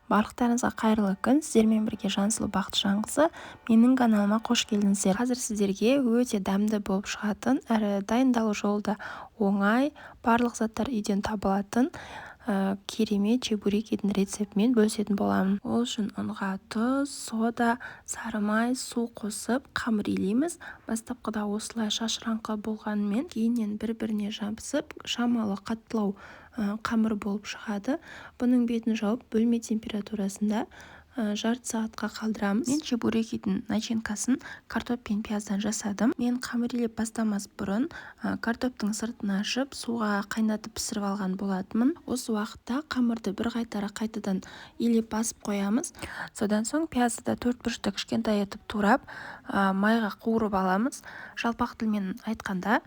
Барлықтарыңызға қайырлы күн. Сіздермен бірге Жансұлу Бақытжанқызы. Менің каналыма қош келдіңіздер. Қазір сіздерге өте дәмді болып шығатын, әрі дайындалу жолы да оңай, барлық заттар үйден табылатын керемет чебурекидің рецептімен бөлісетін боламын. Ол үшін ұнға тұз, сода, сары май, су қосып қамыр илейміз. Бастапқыда осылай шашыраңқы болғанымен кейіннен бір-біріне жабысып, шамалы қаттылау қамыр болып шығады. Бұның бетін жауып бөлме температурасында жарты сағатқа қалдырамыз. Мен чебурекидің начинкасын картоп пен пияздан жасадым. Мен қамыр илеп бастамас бұрын картоптың сыртын ашып, суға қайнатып пісіріп алған болатынмын. Осы уақытта қамырды бір қайтадан илеп басып қоямыз. Содан соң пиязды да төрт бұрышта кішкентай етіп турап, майға қуырып аламыз. Жалпақ тілмен айтқанда,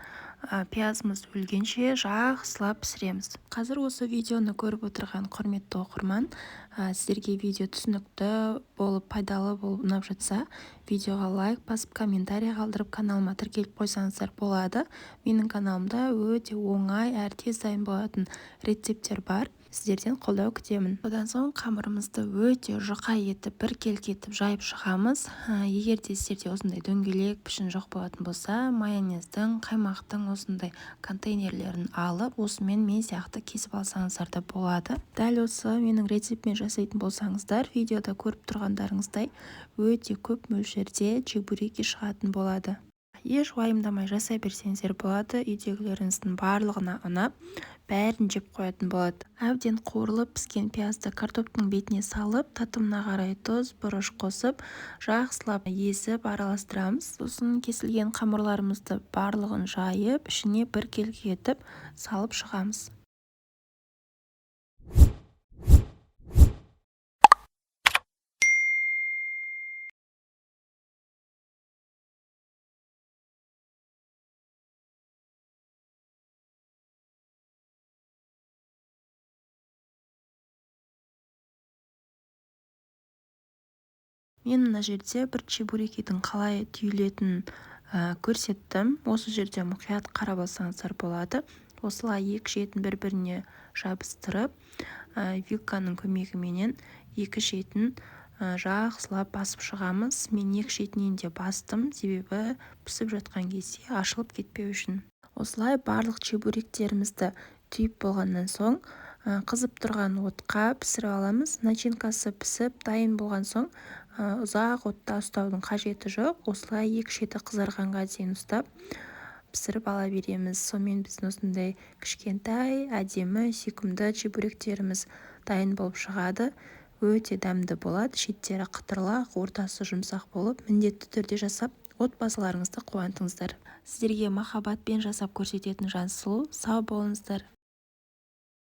пиязымыз өлгенше жақсылап пісіреміз. Қазір осы видеоны көріп отырған құрметті оқырман, сіздерге видео түсінікті болып, пайдалы болып ұнап жатса, видеоға лайк басып, комментарий қалдырып, каналыма тіркеліп қойсаңыздар болады. Менің каналымда өте оңай әрі тез дайын болатын рецепттер бар. Сіздерден қолдау күтемін. Одан соң қамырымызды өте жұқа етіп, біркелкі етіп жайып шығамыз. Егер де сіздерде осындай дөңгелек пішін жоқ болатын болса, майонездің, қаймақтың осындай контейнерлерін алып, осымен мен сияқты кесіп алсаңыздар да болады. Дәл осы менің рецептімен жасайтын болсаңыздар, видеода көріп тұрғандарыңыздай өте көп мөлшерде чебуреки шығатын болады. Еш уайымдамай жасай берсеңіздер болады. Үйдегілеріңіздің барлығына ұнап, бәрін жеп қоятын болады. Әбден қуырылып піскен пиязды картоптың бетіне салып, татымына қарай тұз, бұрыш қосып, жақсылап езіп араластырамыз. Сосын кесілген қамырларымызды барлығын жайып, ішіне біркелкі етіп салып шығамыз. Мен мына жерде бір чебурекидің қалай түйілетінін көрсеттім. Осы жерде мұқият қарап алсаңыздар болады. Осылай екі шетін бір-біріне жабыстырып, вилканың көмегіменен екі шетін жақсылап басып шығамыз. Мен екі шетінен де бастым, себебі пісіп жатқан кезде ашылып кетпеу үшін. Осылай барлық чебуректерімізді түйіп болғаннан соң қызып тұрған отқа пісіріп аламыз. Начинкасы пісіп дайын болған соң ұзақ отта ұстаудың қажеті жоқ. Осылай екі шеті қызарғанға дейін ұстап пісіріп ала береміз. Сонымен біздің осындай кішкентай, әдемі, сүйкімді чебуректеріміз дайын болып шығады. Өте дәмді болады. Шеттері қытырлақ, ортасы жұмсақ болып, міндетті түрде жасап, отбасыларыңызды қуантыңыздар. Сіздерге махаббатпен жасап көрсететін Жансұлу. Сау болыңыздар.